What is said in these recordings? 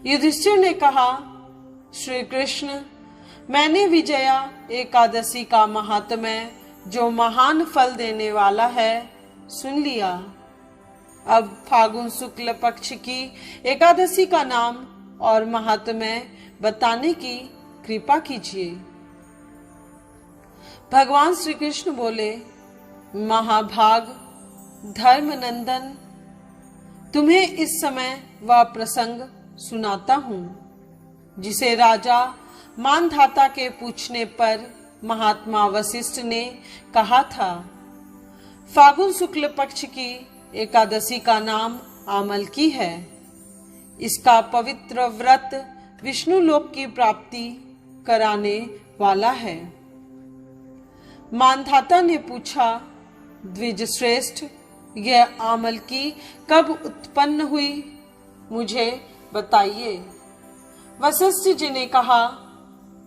युधिष्ठिर ने कहा, श्री कृष्ण, मैंने विजया एकादशी का महात्म्य, जो महान फल देने वाला है, सुन लिया। अब फागुन शुक्ल पक्ष की एकादशी का नाम और महात्म्य बताने की कृपा कीजिए। भगवान श्री कृष्ण बोले, महाभाग धर्मनंदन, तुम्हें इस समय वह प्रसंग सुनाता हूँ जिसे राजा मानधाता के पूछने पर महात्मा वशिष्ठ ने कहा था। फागुन शुक्ल पक्ष की एकादशी का नाम आमलकी है। इसका पवित्र व्रत विष्णु लोक की प्राप्ति कराने वाला है। मानधाता ने पूछा, द्विज श्रेष्ठ, यह आमलकी कब उत्पन्न हुई, मुझे बताइए। वशिष्ठ जी ने कहा,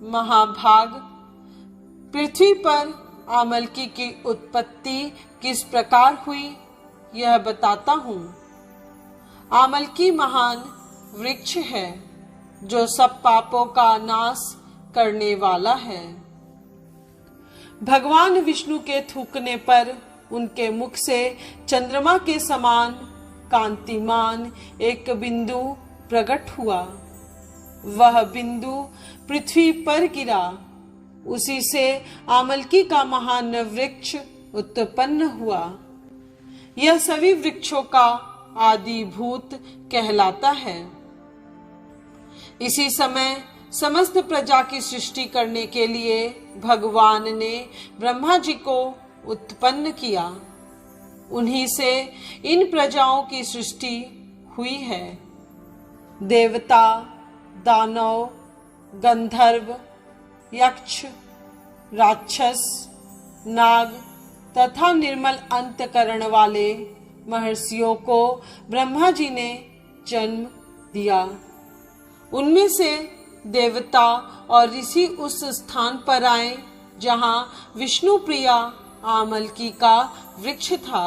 महाभाग, पृथ्वी पर आमलकी की उत्पत्ति किस प्रकार हुई, यह बताता हूँ। आमलकी महान वृक्ष है जो सब पापों का नाश करने वाला है। भगवान विष्णु के थूकने पर उनके मुख से चंद्रमा के समान कांतिमान एक बिंदु प्रकट हुआ। वह बिंदु पृथ्वी पर गिरा। उसी से आमलकी का महान वृक्ष उत्पन्न हुआ। यह सभी वृक्षों का आदिभूत कहलाता है। इसी समय समस्त प्रजा की सृष्टि करने के लिए भगवान ने ब्रह्मा जी को उत्पन्न किया। उन्हीं से इन प्रजाओं की सृष्टि हुई है। देवता, दानव, गंधर्व, यक्ष, राक्षस, नाग तथा निर्मल अंतकरण वाले महर्षियों को ब्रह्मा जी ने जन्म दिया। उनमें से देवता और ऋषि उस स्थान पर आए जहां विष्णु प्रिया आमलकी का वृक्ष था।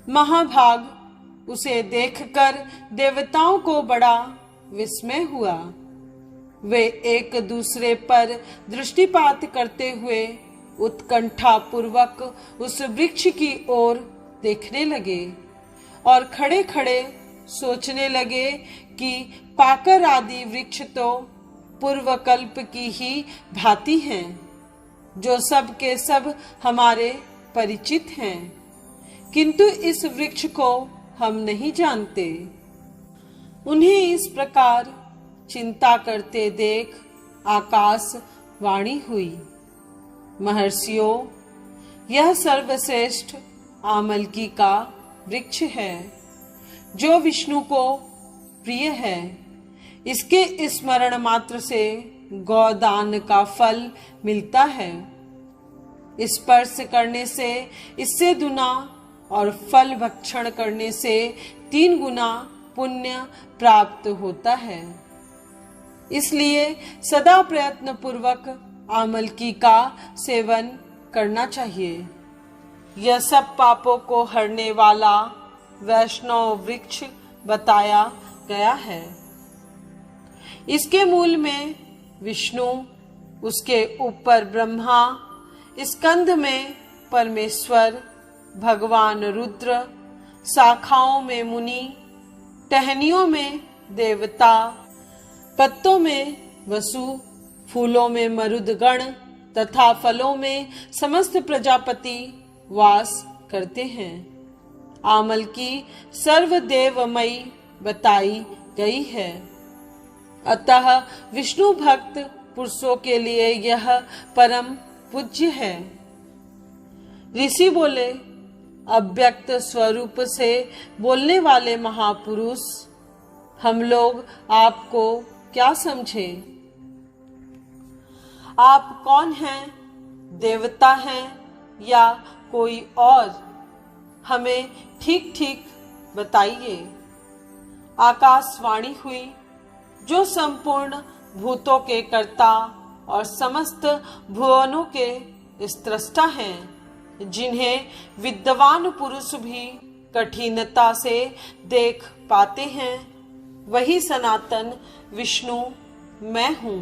महाभाग, उसे देखकर देवताओं को बड़ा विस्मय हुआ। वे एक दूसरे पर दृष्टिपात करते हुए उत्कंठा पूर्वक उस वृक्ष की ओर देखने लगे और खड़े खड़े सोचने लगे कि पाकर आदि वृक्ष तो पूर्वकल्प की ही भांति हैं, जो सब के सब हमारे परिचित हैं, किंतु इस वृक्ष को हम नहीं जानते। उन्हें इस प्रकार चिंता करते देख आकाशवाणी हुई, महर्षियों, यह सर्वश्रेष्ठ आमलकी का वृक्ष है जो विष्णु को प्रिय है। इसके स्मरण मात्र से गौदान का फल मिलता है। स्पर्श करने से इससे दुना और फल भक्षण करने से 3 गुना पुण्य प्राप्त होता है। इसलिए सदा प्रयत्न पूर्वक आमलकी का सेवन करना चाहिए। यह सब पापों को हरने वाला वैष्णव वृक्ष बताया गया है। इसके मूल में विष्णु, उसके ऊपर ब्रह्मा, स्कंध में परमेश्वर, भगवान रुद्र, शाखाओं में मुनि, टहनियों में देवता, पत्तों में वसु, फूलों में मरुदगण तथा फलों में समस्त प्रजापति वास करते हैं। आमलकी सर्वदेवमयी बताई गई है। अतः विष्णु भक्त पुरुषों के लिए यह परम पूज्य है। ऋषि बोले, अव्यक्त स्वरूप से बोलने वाले महापुरुष, हम लोग आपको क्या समझे? आप कौन हैं? देवता हैं या कोई और? हमें ठीक ठीक बताइए। आकाशवाणी हुई, जो संपूर्ण भूतों के कर्ता और समस्त भुवनों के स्रष्टा हैं, जिन्हें विद्वान पुरुष भी कठिनता से देख पाते हैं, वही सनातन विष्णु मैं हूँ।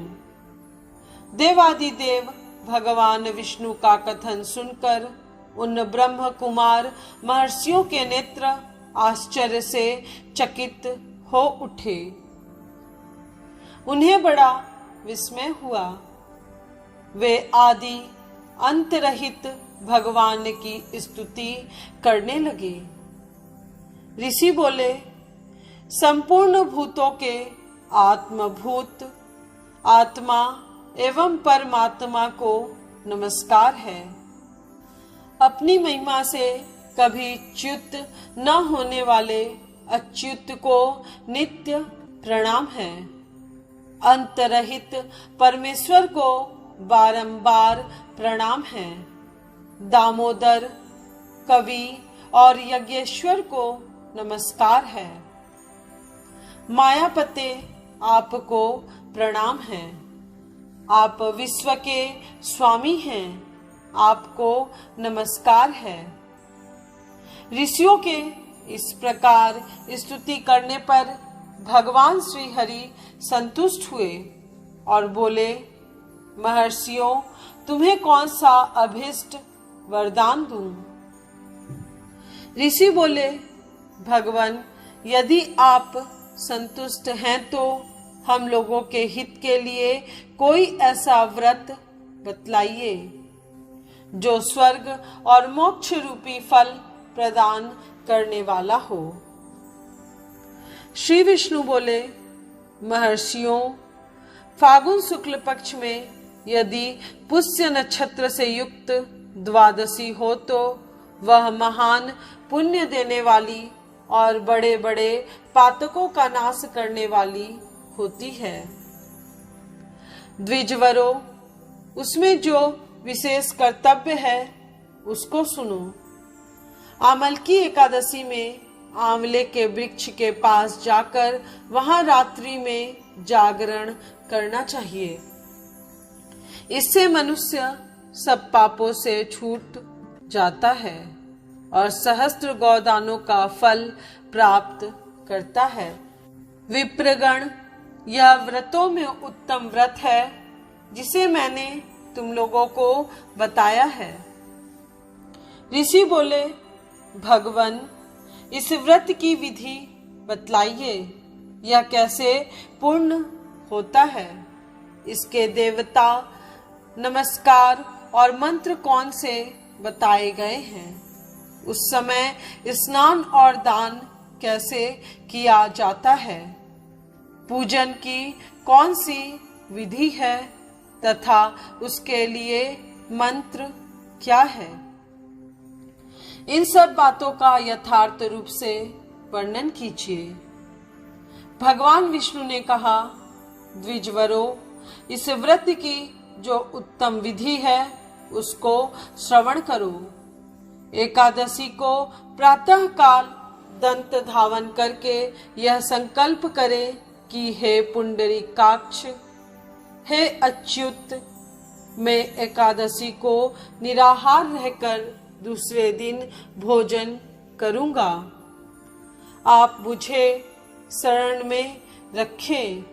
देवादिदेव भगवान विष्णु का कथन सुनकर उन ब्रह्म कुमार महर्षियों के नेत्र आश्चर्य से चकित हो उठे। उन्हें बड़ा विस्मय हुआ। वे आदि अंत रहित भगवान की स्तुति करने लगे। ऋषि बोले, संपूर्ण भूतों के आत्मभूत आत्मा एवं परमात्मा को नमस्कार है। अपनी महिमा से कभी च्युत न होने वाले अच्युत को नित्य प्रणाम है। अंतरहित परमेश्वर को बारंबार प्रणाम है। दामोदर कवि और यज्ञेश्वर को नमस्कार है। मायापते आपको प्रणाम है। आप विश्व के स्वामी हैं, आपको नमस्कार है। ऋषियों के इस प्रकार स्तुति करने पर भगवान श्री हरि संतुष्ट हुए और बोले, महर्षियों, तुम्हें कौन सा अभीष्ट वरदान दूं? ऋषि बोले, भगवान, यदि आप संतुष्ट हैं तो हम लोगों के हित के लिए कोई ऐसा व्रत बतलाइए जो स्वर्ग और मोक्ष रूपी फल प्रदान करने वाला हो। श्री विष्णु बोले, महर्षियों, फागुन शुक्ल पक्ष में यदि पुष्य नक्षत्र से युक्त द्वादशी हो तो वह महान पुण्य देने वाली और बड़े बड़े पातकों का नाश करने वाली होती है। द्विजवरो, उसमें जो विशेष कर्तव्य है उसको सुनो। आमल की एकादशी में आंवले के वृक्ष के पास जाकर वहां रात्रि में जागरण करना चाहिए। इससे मनुष्य सब पापों से छूट जाता है और सहस्त्र गौदानों का फल प्राप्त करता है। विप्रगण, यह व्रतों में उत्तम व्रत है जिसे मैंने तुम लोगों को बताया है। ऋषि बोले, भगवान, इस व्रत की विधि बतलाइए, यह कैसे पूर्ण होता है? इसके देवता, नमस्कार और मंत्र कौन से बताए गए हैं? उस समय स्नान और दान कैसे किया जाता है? पूजन की कौन सी विधि है तथा उसके लिए मंत्र क्या है? इन सब बातों का यथार्थ रूप से वर्णन कीजिए। भगवान विष्णु ने कहा, द्विजवरो, इस व्रत की जो उत्तम विधि है उसको श्रवण करो। एकादशी को प्रातः काल दंत धावन करके यह संकल्प करे कि हे पुंडरीकाक्ष, हे अच्युत, मैं एकादशी को निराहार रहकर दूसरे दिन भोजन करूंगा। आप मुझे शरण में रखें।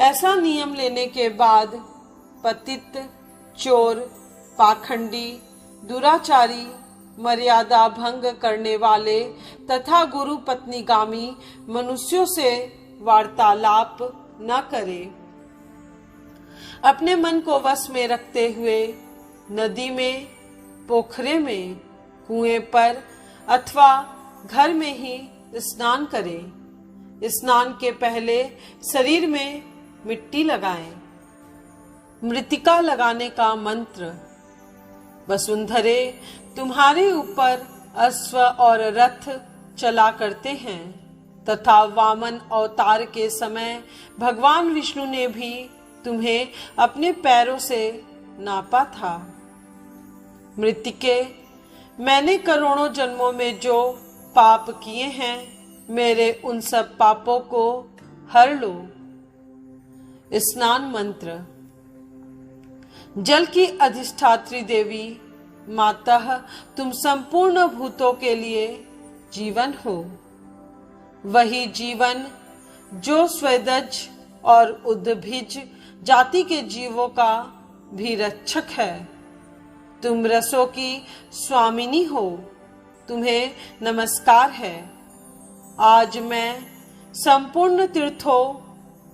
ऐसा नियम लेने के बाद पतित, चोर, पाखंडी, दुराचारी, मर्यादा भंग करने वाले तथा गुरु पत्नीगामी मनुष्यों से वार्तालाप न करे। अपने मन को वश में रखते हुए नदी में, पोखरे में, कुएं पर अथवा घर में ही स्नान करें। स्नान के पहले शरीर में मिट्टी लगाएं। मृतिका लगाने का मंत्र, वसुंधरे, तुम्हारे ऊपर अश्व और रथ चला करते हैं तथा वामन अवतार के समय भगवान विष्णु ने भी तुम्हें अपने पैरों से नापा था। मृतिके, मैंने करोड़ों जन्मों में जो पाप किए हैं, मेरे उन सब पापों को हर लो। स्नान मंत्र। जल की अधिष्ठात्री देवी मातः, तुम संपूर्ण भूतों के लिए जीवन हो। वही जीवन जो स्वेदज और उद्भिज जाति के जीवों का भी रक्षक है। तुम रसों की स्वामिनी हो, तुम्हें नमस्कार है। आज मैं संपूर्ण तीर्थों,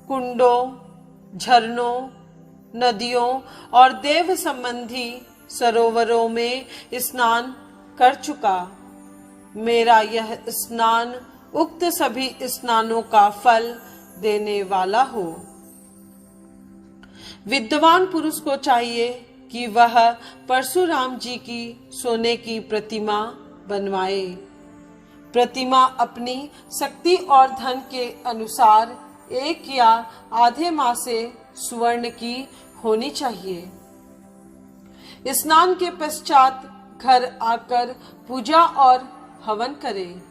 कुंडों, झरनों, नदियों और देव संबंधी सरोवरों में स्नान कर चुका। मेरा यह स्नान उक्त सभी स्नानों का फल देने वाला हो। विद्वान पुरुष को चाहिए कि वह परशुराम जी की सोने की प्रतिमा बनवाए। प्रतिमा अपनी शक्ति और धन के अनुसार 1 या आधे माह से सुवर्ण की होनी चाहिए। स्नान के पश्चात घर आकर पूजा और हवन करें।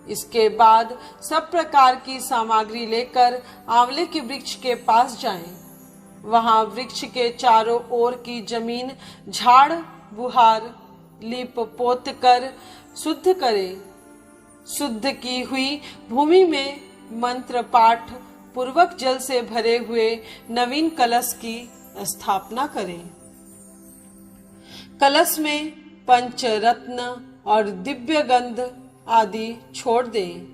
इसके बाद सब प्रकार की सामग्री लेकर आंवले के वृक्ष के पास जाएं। वहां वृक्ष के चारों ओर की जमीन झाड़ बुहार लीप पोत कर शुद्ध करें। शुद्ध की हुई भूमि में मंत्र पाठ पूर्वक जल से भरे हुए नवीन कलश की स्थापना करें। कलश में पंचरत्न और दिव्य गंध आदि छोड़ दें।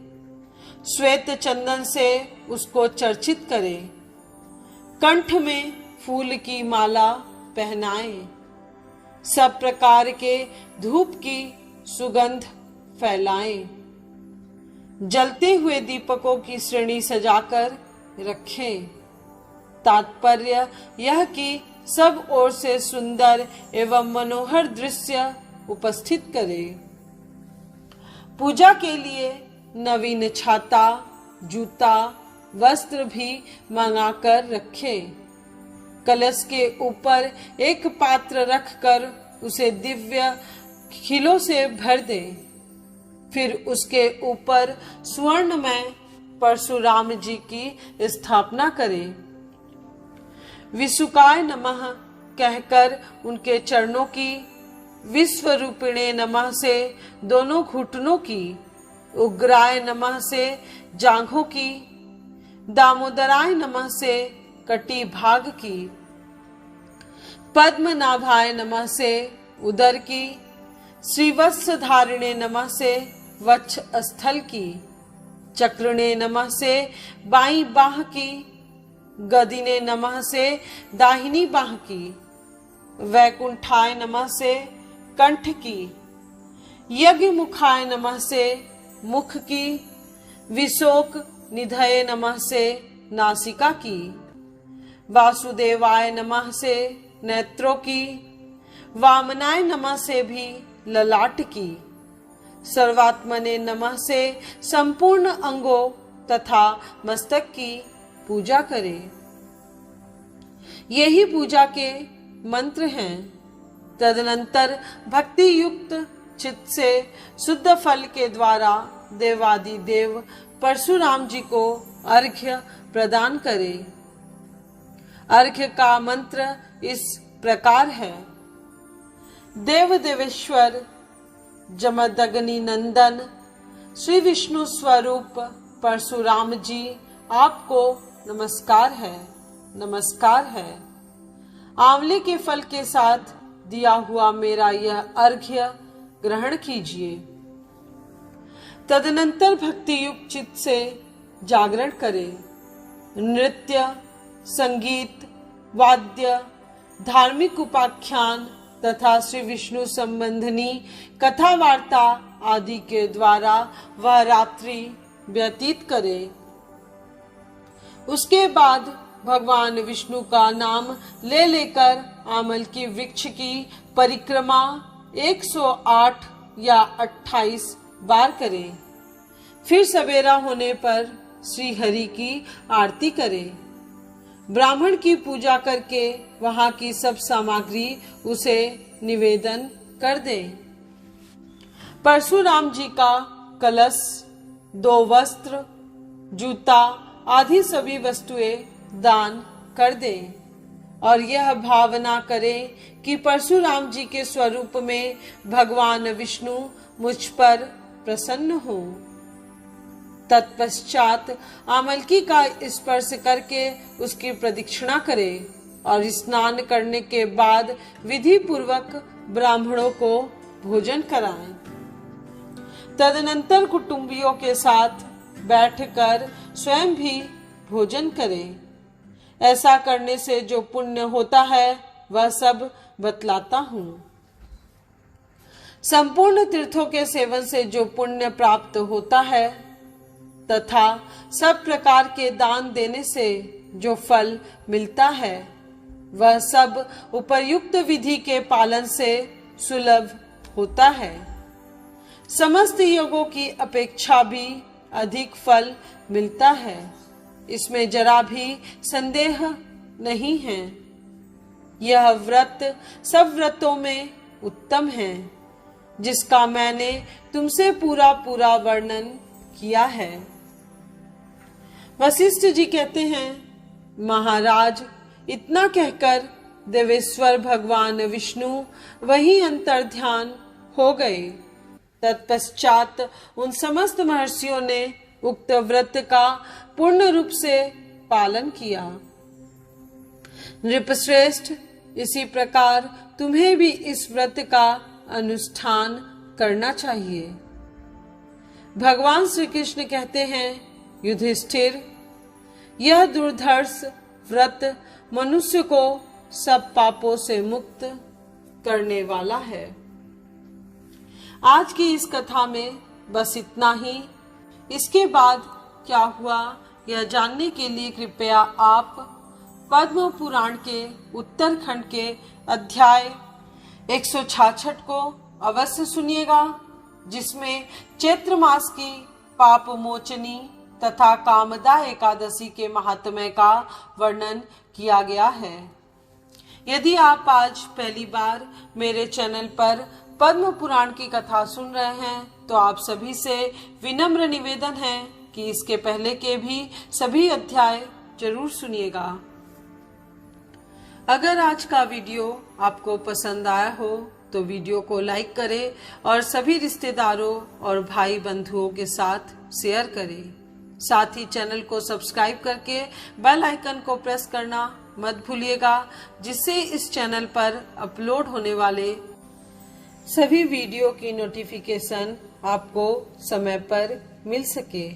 श्वेत चंदन से उसको चर्चित करें। कंठ में फूल की माला पहनाएं। सब प्रकार के धूप की सुगंध फैलाएं। जलते हुए दीपकों की श्रेणी सजाकर रखें। तात्पर्य यह कि सब ओर से सुंदर एवं मनोहर दृश्य उपस्थित करें। पूजा के लिए नवीन छाता, जूता, वस्त्र भी मंगाकर रखें। कलश के ऊपर एक पात्र रखकर उसे दिव्य खिलों से भर दें। फिर उसके ऊपर स्वर्ण में परशुराम जी की स्थापना करें। विशुकाय नमः कहकर उनके चरणों की, विश्वरूपिणे नमः से दोनों घुटनों की, उग्राय नमः से जांघों की, दामोदराय नमः से कटी भाग की, पद्मनाभाय नमः से उदर की, श्रीवत्सधारिणे नमः से वक्ष स्थल की, चक्रणे नमः से बाईं बाह की, गदिने नमः से दाहिनी बाह की, वैकुंठाय नमः से कंठ की, यज्ञ मुखाय नमः से मुख की, विशोक निधये नमः से नासिका की, वासुदेवाय नमः से नेत्रों की, वामनाय नमः से भी ललाट की, सर्वात्मने नमः से संपूर्ण अंगों तथा मस्तक की पूजा करें। यही पूजा के मंत्र हैं। तदनंतर भक्ति युक्त चित्त से शुद्ध फल के द्वारा देवादि देव परशुराम जी को अर्घ्य प्रदान करें। अर्घ्य का मंत्र इस प्रकार है। देव देवेश्वर जमदग्नि नंदन श्री विष्णु स्वरूप परशुराम जी, आपको नमस्कार है, नमस्कार है। आंवले के फल के साथ दिया हुआ मेरा यह अर्घ्य ग्रहण कीजिए। तदनंतर भक्ति युक्त चित्त से जागरण करें। नृत्य, संगीत, वाद्य, धार्मिक उपाख्यान तथा श्री विष्णु संबंधनी कथा वार्ता आदि के द्वारा वह रात्रि व्यतीत करे। उसके बाद भगवान विष्णु का नाम ले लेकर आमल की वृक्ष की परिक्रमा 108 या 28 बार करें। फिर सवेरा होने पर श्री हरि की आरती करें। ब्राह्मण की पूजा करके वहां की सब सामग्री उसे निवेदन कर दें। परशुराम जी का कलश, 2 वस्त्र, जूता आदि सभी वस्तुएं दान कर दें और यह भावना करें कि परशुराम जी के स्वरूप में भगवान विष्णु मुझ पर प्रसन्न हो। तत्पश्चात आमलकी का स्पर्श करके उसकी प्रदक्षिणा करें और स्नान करने के बाद विधि पूर्वक ब्राह्मणों को भोजन कराएं। तदनंतर कुटुंबियों के साथ बैठकर स्वयं भी भोजन करें। ऐसा करने से जो पुण्य होता है वह सब बतलाता हूँ। संपूर्ण तीर्थों के सेवन से जो पुण्य प्राप्त होता है तथा सब प्रकार के दान देने से जो फल मिलता है वह सब उपर्युक्त विधि के पालन से सुलभ होता है। समस्त योगों की अपेक्षा भी अधिक फल मिलता है, इसमें जरा भी संदेह नहीं है। यह व्रत सब व्रतों में उत्तम है, जिसका मैंने तुमसे पूरा पूरा वर्णन किया है। वशिष्ठ जी कहते हैं, महाराज, इतना कहकर देवेश्वर भगवान विष्णु वही अंतर्ध्यान हो गए। तत्पश्चात उन समस्त महर्षियों ने उक्त व्रत का पूर्ण रूप से पालन किया। नृपश्रेष्ठ, इसी प्रकार तुम्हें भी इस व्रत का अनुष्ठान करना चाहिए। भगवान श्री कृष्ण कहते हैं, युधिष्ठिर, यह दुर्धर्ष व्रत मनुष्य को सब पापों से मुक्त करने वाला है। आज की इस कथा में बस इतना ही। इसके बाद क्या हुआ यह जानने के लिए कृपया आप पद्म पुराण के उत्तरखंड के अध्याय 166 को अवश्य सुनिएगा, जिसमें चैत्र मास की पाप मोचनी तथा कामदा एकादशी के महात्म्य का वर्णन किया गया है। यदि आप आज पहली बार मेरे चैनल पर पद्म पुराण की कथा सुन रहे हैं तो आप सभी से विनम्र निवेदन है कि इसके पहले के भी सभी अध्याय जरूर सुनिएगा। अगर आज का वीडियो आपको पसंद आया हो तो वीडियो को लाइक करें और सभी रिश्तेदारों और भाई बंधुओं के साथ शेयर करें। साथ ही चैनल को सब्सक्राइब करके बेल आइकन को प्रेस करना मत भूलिएगा, जिससे इस चैनल पर अपलोड होने वाले सभी वीडियो की नोटिफिकेशन आपको समय पर मिल सके।